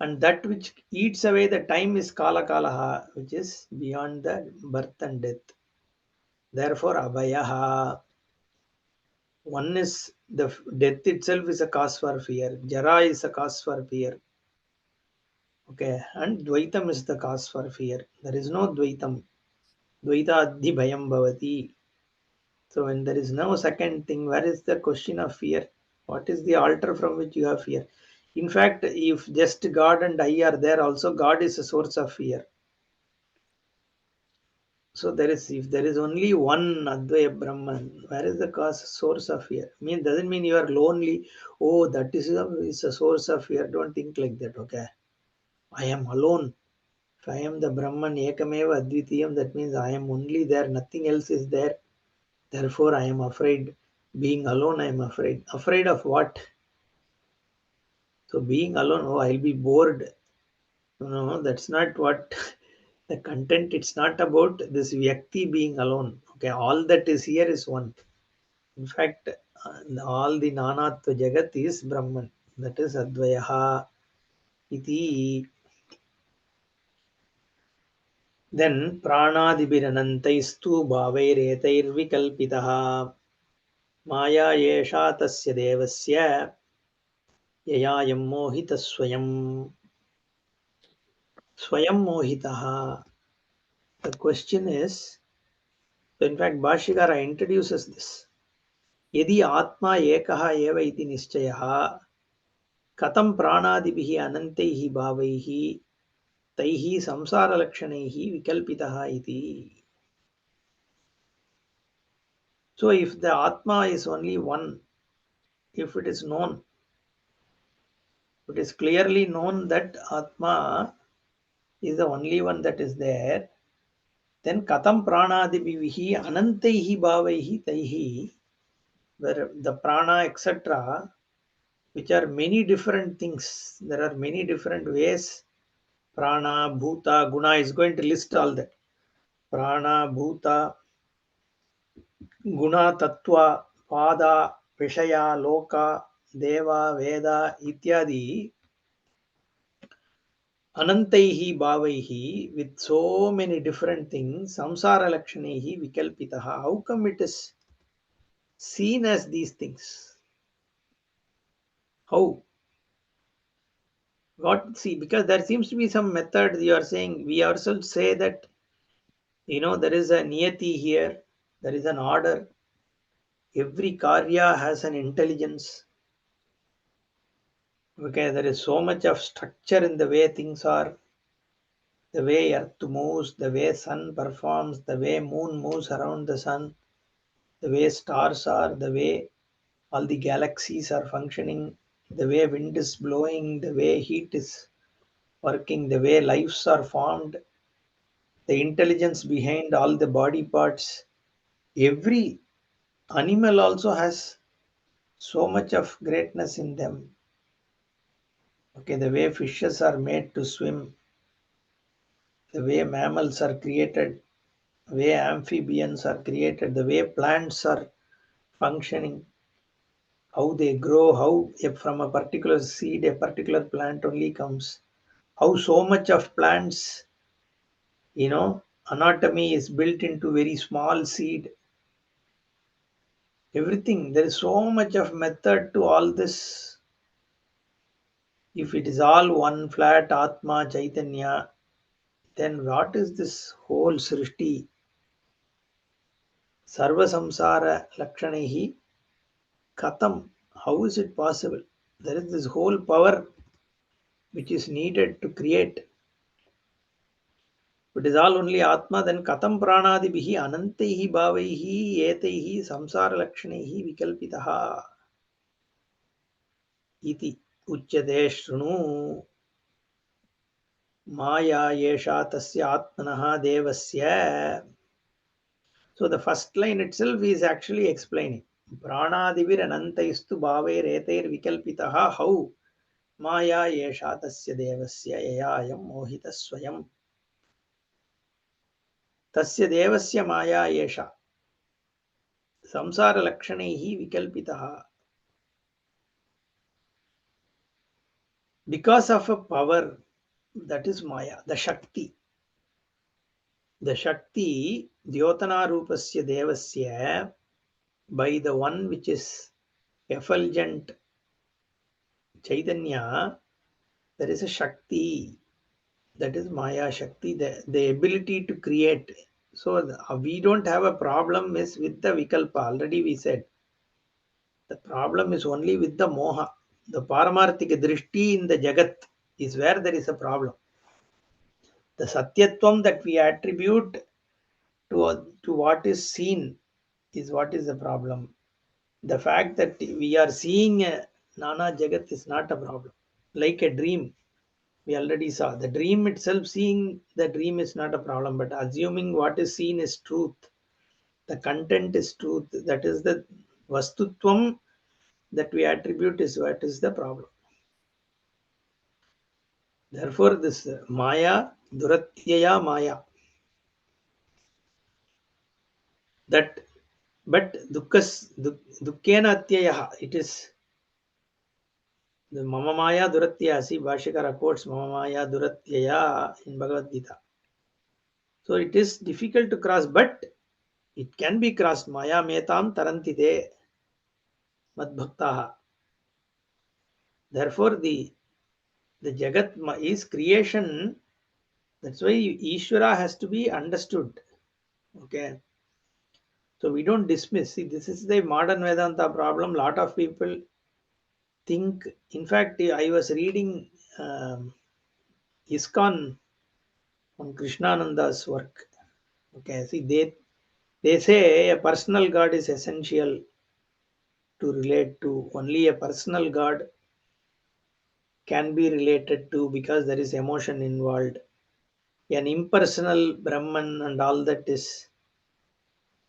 Speaker 1: And that which eats away the time is Kala Kalaha, which is beyond the birth and death. Therefore, Abhayaha. One is the death itself is a cause for fear. Jara is a cause for fear. Okay, and Dvaitam is the cause for fear. There is no Dvaitam. Dvaita Adhi Bhayam Bhavati. So when there is no second thing, where is the question of fear? What is the altar from which you have fear? In fact, if just God and I are there, also God is a source of fear. So if there is only one Advaya Brahman, where is the cause source of fear? Doesn't mean you are lonely. Oh, that is a source of fear. Don't think like that. Okay, I am alone. If I am the Brahman Ekameva Advitiyam, that means I am only there. Nothing else is there. Therefore, I am afraid. Being alone, I am afraid. Afraid of what? So being alone, oh, I'll be bored. No, that's not what the content. It's not about this Vyakti being alone. Okay, all that is here is one. In fact, all the Nanatva Jagat is Brahman. That is Advayaha iti. Then Pranadibhiranantaistu bhavairetaiर्विकल्पितः Maya yesha tasya devasya ययायं मोहितः स्वयं मोहितः. The question is, so in fact, Bhashyakara introduces this. यदि आत्मा एकः एव इति निश्चयः कथं प्राणादिभिः अनन्तैः भावैः तैः संसारलक्षणैः विकल्पितः इति. So if the Atma is only one, if it is known, it is clearly known that Atma is the only one that is there, then katam pranadibihi anantaihi bhavaihi taihi, where the prana etc., which are many different things. There are many different ways. Prana, bhuta, guna is going to list all that. Prana, bhuta, guna, tattva, pada, vishaya, loka, deva, veda, ityadi, anantaihi bhavaihi, with so many different things, samsara lakshanehi vikalpitaha. How come it is seen as these things? How? What? See, because there seems to be some method you are saying. We ourselves say that, there is a niyati here, there is an order. Every karya has an intelligence. Okay, there is so much of structure in the way things are, the way earth moves, the way sun performs, the way moon moves around the sun, the way stars are, the way all the galaxies are functioning, the way wind is blowing, the way heat is working, the way lives are formed, the intelligence behind all the body parts. Every animal also has so much of greatness in them. Okay, the way fishes are made to swim, the way mammals are created, the way amphibians are created, the way plants are functioning, how they grow, how from a particular seed a particular plant only comes, how so much of plants, anatomy is built into very small seed. Everything, there is so much of method to all this. If it is all one flat Atma Chaitanya, then what is this whole Srishti? Sarva Samsara Lakshanehi Katam. How is it possible? There is this whole power which is needed to create. If it is all only Atma, then Katam Pranadibihi Anantaihi Bhavaihi Etaihi Samsara Lakshanehi Vikalpitaha Iti Uchyate Shrunu Maya Yesha Tasya Atmanaha Devasya. So the first line itself is actually explaining. Pranadivir anantaistu bhaver eter vikalpitaha how maya yesha tasya devasya yayayam mohita swayam. Tasya devasya maya yesha samsara lakshanehi vikalpitaha. Because of a power, that is maya, the shakti. The shakti dyotana rupasya devasya, by the one which is effulgent chaitanya, there is a shakti, that is maya shakti, the ability to create. So we don't have a problem is with the vikalpa, already we said. The problem is only with the moha, the paramarthika drishti in the jagat is where there is a problem. The satyatvam that we attribute to what is seen is what is the problem. The fact that we are seeing nana jagat is not a problem. Like a dream, we already saw the dream itself. Seeing the dream is not a problem, but assuming what is seen is truth, the content is truth, that is the vastutvam that we attribute is what is the problem. Therefore this maya duratyaya maya, that, but dukkena atyaya, it is the mama maya duratyaya. See, Bhashyakara quotes mama maya duratyaya in Bhagavad Gita. So it is difficult to cross, but it can be crossed. Maya metam tarantite madbhaktaha. Therefore, the Jagat is creation. That's why Ishvara has to be understood. Okay. So we don't dismiss. See, this is the modern Vedanta problem. Lot of people think. In fact, I was reading ISKCON on Krishnananda's work. Okay. See, they say a personal God is essential to relate to. Only a personal God can be related to because there is emotion involved. an impersonal Brahman and all that is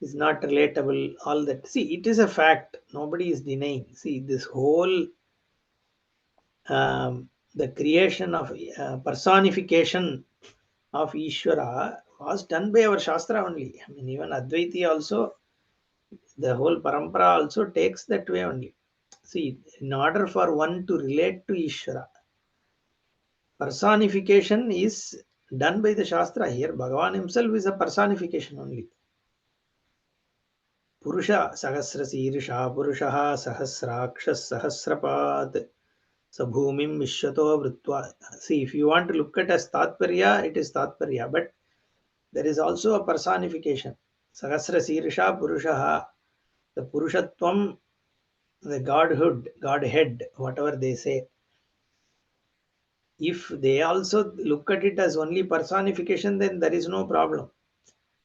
Speaker 1: not relatable. All that. See, it is a fact. Nobody is denying. See, this whole the creation of personification of Ishvara was done by our Shastra only. I mean, even Advaiti also, the whole parampara also takes that way only. See, in order for one to relate to Ishvara, personification is done by the Shastra. Here, Bhagavan himself is a personification only. Purusha Sahasra Sirisha Purushaha Sahasrakshas Sahasrapad Sabhumim Vishwato Vrutva. See, if you want to look at as Tatparya, it is Tatparya, but there is also a personification. Sahasra Sirisha Purushaha, the Purushatvam, the Godhood, Godhead, whatever they say. If they also look at it as only personification, then there is no problem.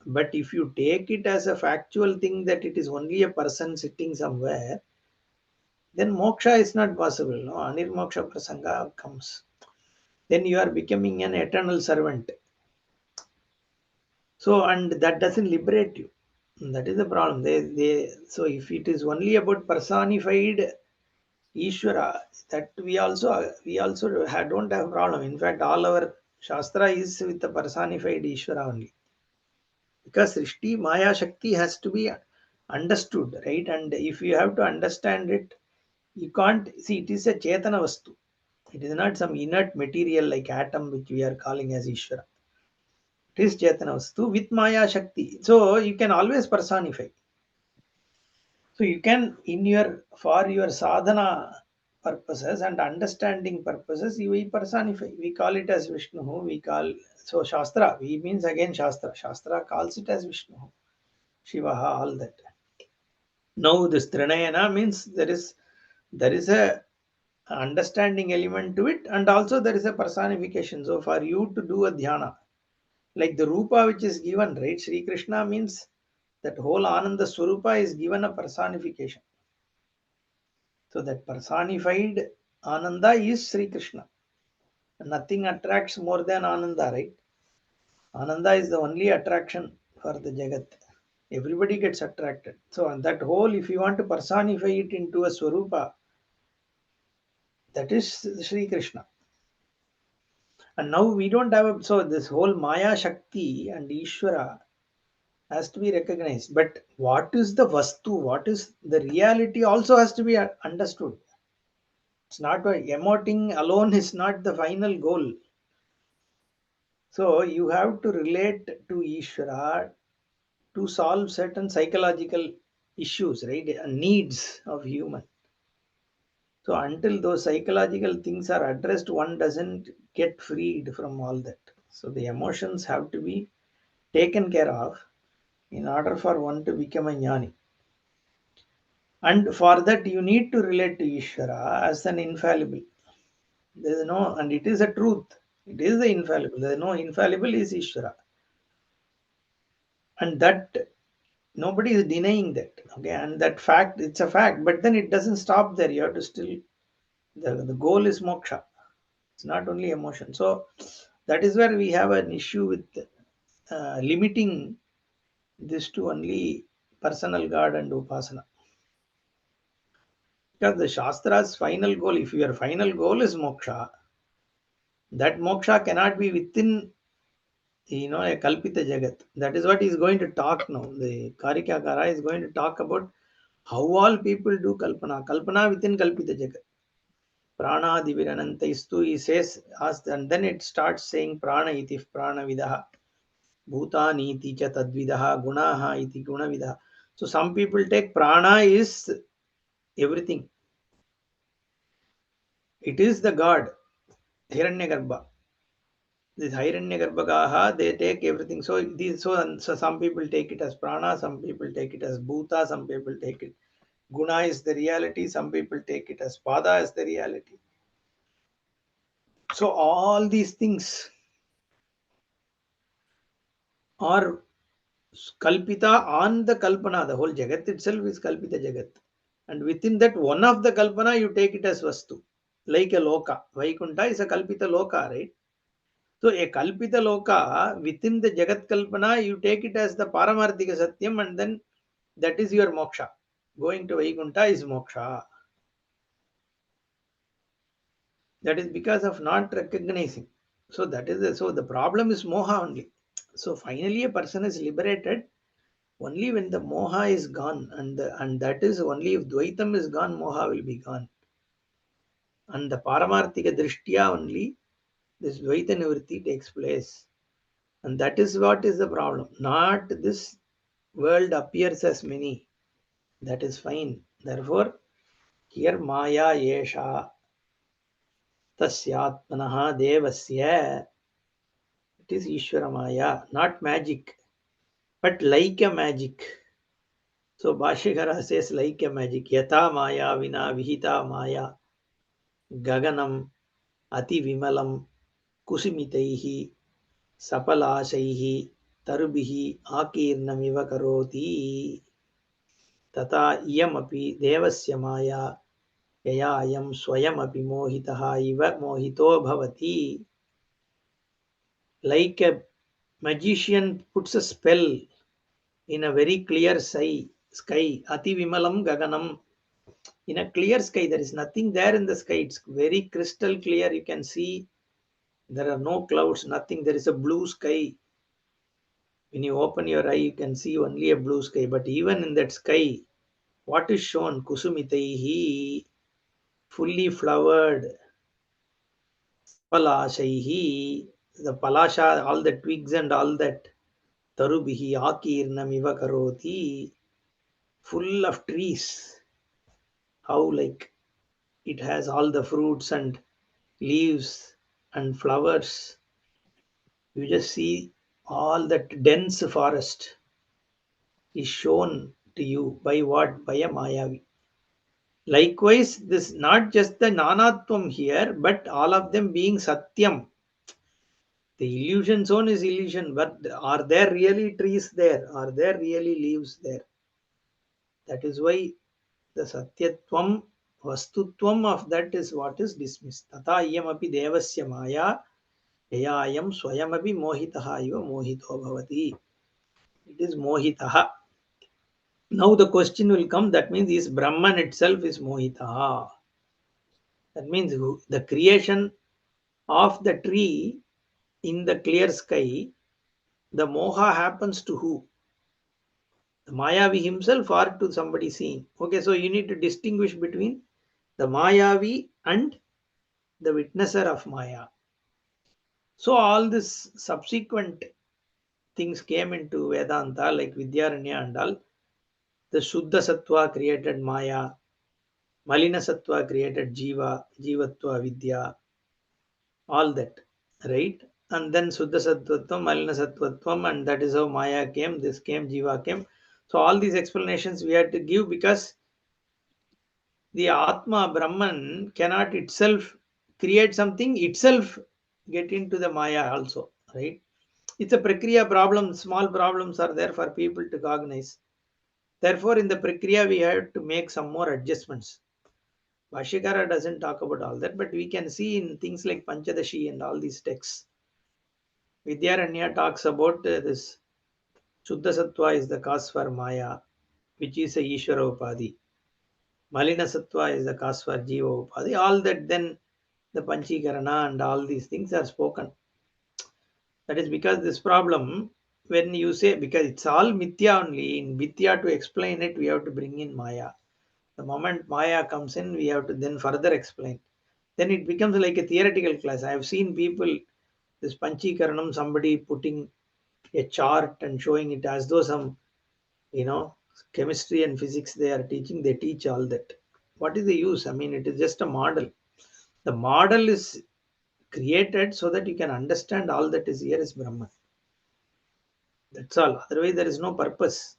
Speaker 1: But if you take it as a factual thing that it is only a person sitting somewhere, then moksha is not possible. No, Anirmoksha Prasanga comes. Then you are becoming an eternal servant. So, and that doesn't liberate you. That is the problem. So if it is only about personified Ishvara, that don't have problem. In fact, all our Shastra is with the personified Ishvara only. Because Srishti Maya Shakti has to be understood, right? And if you have to understand it, you can't see it is a Chetana Vastu. It is not some inert material like atom which we are calling as Ishvara. It is Chetana Vastu with Maya Shakti. So you can always personify. So you can in your for your sadhana purposes and understanding purposes, we personify. We call it as Vishnu. We call so Shastra. We means again Shastra. Shastra calls it as Vishnu, Shivaha, all that. Now this Trinayana means there is a understanding element to it, and also there is a personification. So for you to do a dhyana, like the rupa which is given, right? Sri Krishna means that whole Ananda Swarupa is given a personification. So that personified Ananda is Sri Krishna. Nothing attracts more than Ananda, right? Ananda is the only attraction for the Jagat. Everybody gets attracted. So on that whole, if you want to personify it into a Swarupa, that is Sri Krishna. And now we don't have so this whole Maya Shakti and Ishvara has to be recognized. But what is the Vastu? What is the reality also has to be understood. It's not emoting alone is not the final goal. So you have to relate to Ishvara to solve certain psychological issues, right? Needs of human. So until those psychological things are addressed, one doesn't get freed from all that. So the emotions have to be taken care of in order for one to become a jnani. And for that you need to relate to Ishvara as an infallible. There is no, and it is a truth. It is the infallible. There is no infallible is Ishvara. And that nobody is denying that. Okay, and that fact, it's a fact, but then it doesn't stop there. You have to still the goal is moksha. It's not only emotion. So that is where we have an issue with limiting this to only personal God and upasana. Because the Shastra's final goal, if your final goal is moksha, that moksha cannot be within a kalpita jagat. That is what he is going to talk now. The Karikakara is going to talk about how all people do kalpana. Kalpana within kalpita jagat. Prana diviranantaistu, he says, and then it starts saying prana iti prana vidaha. Bhutani iti cha tadvidaha. Gunaha iti gunavidaha. So some people take prana is everything. It is the God, Hiranyagarbha. This Hiranyagarbhagaha, they take everything. So some people take it as prana, some people take it as bhuta, some people take it. Guna is the reality, some people take it as pada as the reality. So all these things are kalpita on the kalpana. The whole jagat itself is kalpita jagat. And within that, one of the kalpana, you take it as vastu. Like a loka. Vaikunta is a kalpita loka, right? So a kalpita loka within the Jagat Kalpana, you take it as the Paramarthika Satyam, and then that is your moksha. Going to Vaikuntha is moksha. That is because of not recognizing. So so the problem is moha only. So finally a person is liberated only when the moha is gone, and that is only if Dvaitam is gone, moha will be gone. And the Paramarthika Drishtya only this Dvaita Nivritti takes place. And that is what is the problem. Not this world appears as many. That is fine. Therefore, here Maya Yesha Tasyatmanaha Devasya. It is Ishvara Maya, not magic, but like a magic. So Bhashyakara says like a magic. Yata Maya Vina Vihita Maya Gaganam Ati Vimalam Kusimitaihi Sapalashaihi Tarubihi Akirnamiva Karoti. तथा इयमपि देवस्य माया यया अयं स्वयमपि मोहितः इव mojito भवति. Like a magician puts a spell in a very clear sky, ati vimalam gaganam, in a clear sky, there is nothing there in the sky, it's very crystal clear, you can see there are no clouds, nothing, there is a blue sky. When you open your eye, you can see only a blue sky, but even in that sky, what is shown? Kusumitaihi, fully flowered. Palashaihi, the palasha, all the twigs and all that. Tarubihi akirnamiva karoti, full of trees. How like it has all the fruits and leaves and flowers. You just see all that dense forest is shown to you by what? By a Mayavi. Likewise, this not just the Nanatvam here, but all of them being Satyam. The illusion zone is illusion, but are there really trees there? Are there really leaves there? That is why the Satyatvam, Vastutvam of that is what is dismissed. Tata iyamapi devasya maya yayayam swayamapi mohitaha iva mohito bhavati. It is mohitaha. Now the question will come, that means is Brahman itself is mohitaha. That means the creation of the tree in the clear sky, the moha happens to who? The Mayavi himself or to somebody seeing. Okay, so you need to distinguish between the Mayavi and the witnesser of Maya. So all this subsequent things came into Vedanta like Vidyaranya and all. The Shuddha Sattva created Maya, Malina Sattva created Jiva, Jivatva Vidya, all that, right? And then Shuddha Sattvatvam, Malina Sattvatvam, and that is how Maya came, this came, Jiva came. So all these explanations we had to give because the Atma Brahman cannot itself create something, itself get into the Maya also, right? It's a Prakriya problem, small problems are there for people to cognize. Therefore, in the Prakriya, we have to make some more adjustments. Bhashyakara doesn't talk about all that, but we can see in things like Panchadashi and all these texts. Vidyaranya talks about this Shuddha Sattva is the cause for Maya, which is a Ishvara Upadi. Malina Sattva is the cause for Jiva Upadi. All that then the Panchikarana and all these things are spoken. That is because this problem, when you say, because it's all Mithya only, in Mithya to explain it, we have to bring in Maya. The moment Maya comes in, we have to then further explain. Then it becomes like a theoretical class. I have seen people, this Panchikaranam, somebody putting a chart and showing it as though some, you know, chemistry and physics they are teaching, they teach all that. What is the use? I mean, it is just a model. The model is created so that you can understand all that is here is Brahman. That's all. Otherwise, there is no purpose.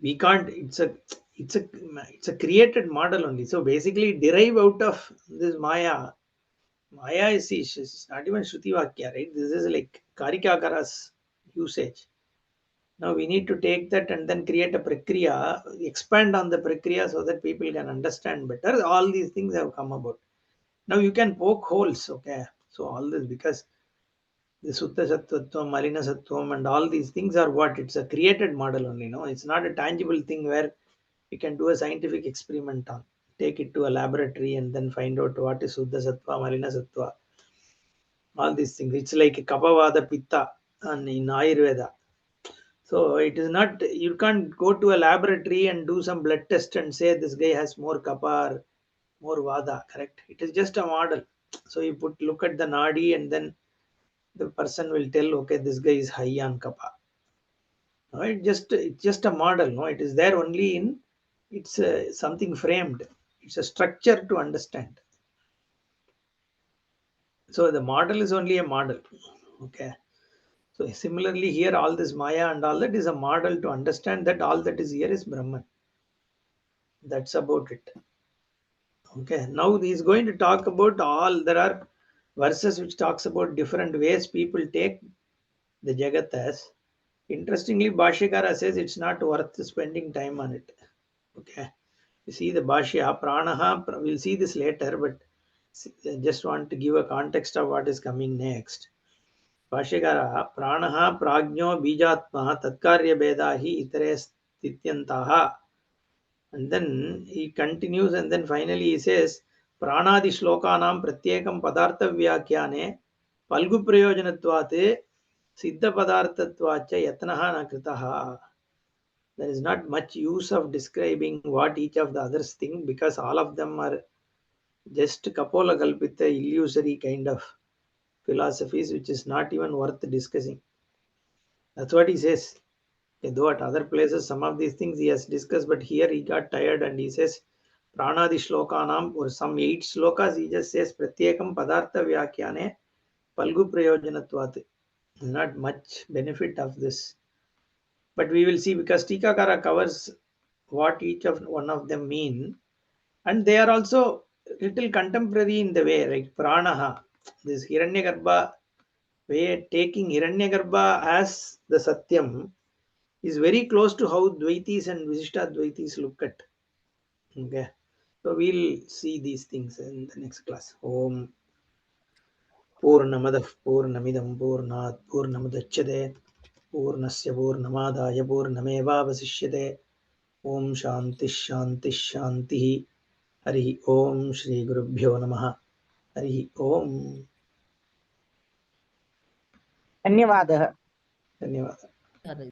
Speaker 1: We can't. It's a created model only. So basically, derive out of this Maya. Maya is it's not even Shruti Vakya, right? This is like Karikakara's usage. Now we need to take that and then create a prakriya, expand on the prakriya so that people can understand better. All these things have come about. Now you can poke holes, okay? So all this because The Sutta Sattvatvam, Malina Sattvam, and all these things are what? It's a created model only, no? It's not a tangible thing where you can do a scientific experiment on. Take it to a laboratory and then find out what is Suddha Sattva, Malina Sattva, all these things. It's like Kapavada Pitta and in Ayurveda. So it is not, you can't go to a laboratory and do some blood test and say this guy has more kappa or more vada, correct? It is just a model. So you look at the nadi and then the person will tell, okay, this guy is high on kappa. No, it's just a model. No, it is there only in, it's something framed. It's a structure to understand. So the model is only a model. Okay. So similarly here, all this Maya and all that is a model to understand that all that is here is Brahman. That's about it. Okay. Now he is going to talk about all, there are verses which talks about different ways people take the Jagat as. Interestingly, Bhashyakara says it's not worth spending time on it. Okay. You see the Bhashya, Pranaha, we'll see this later, but I just want to give a context of what is coming next. Bhashyakara, Pranaha, Prajno, Bijatma, Tatkarya Bedahi, Itare Stityantaha. And then he continues, and then finally he says, Pranadi Shlokanam Pratyekam Padartha Vyakyane, Palgu Prayojanatwate, Siddha Padarthatvacha Yatnaha Nakritaha. There is not much use of describing what each of the others think because all of them are just Kapola Kalpita, illusory kind of philosophies, which is not even worth discussing. That's what he says. Though at other places, some of these things he has discussed, but here he got tired and he says, Pranadi Shlokanam, or some 8 slokas, he just says, Pratyekam Padartha Vyakyane, Palgu Prayojanatvat. Not much benefit of this. But we will see because Tikakara covers what each of one of them mean. And they are also little contemporary in the way, like Pranaha, this Hiranyagarbha way, taking Hiranyagarbha as the Satyam is very close to how Dvaitis and Vishishtadvaitis look at. Okay. So we'll see these things in the next class. Om Purnamadah Purnamidam Purnat Purnamadachyate Purnasya Purnamadaya Purnamevavasishyate Om Shanti Shanti Shanti Hari Om Shri Gurubhyo Namaha Hari Om
Speaker 2: धन्यवादः
Speaker 1: धन्यवादः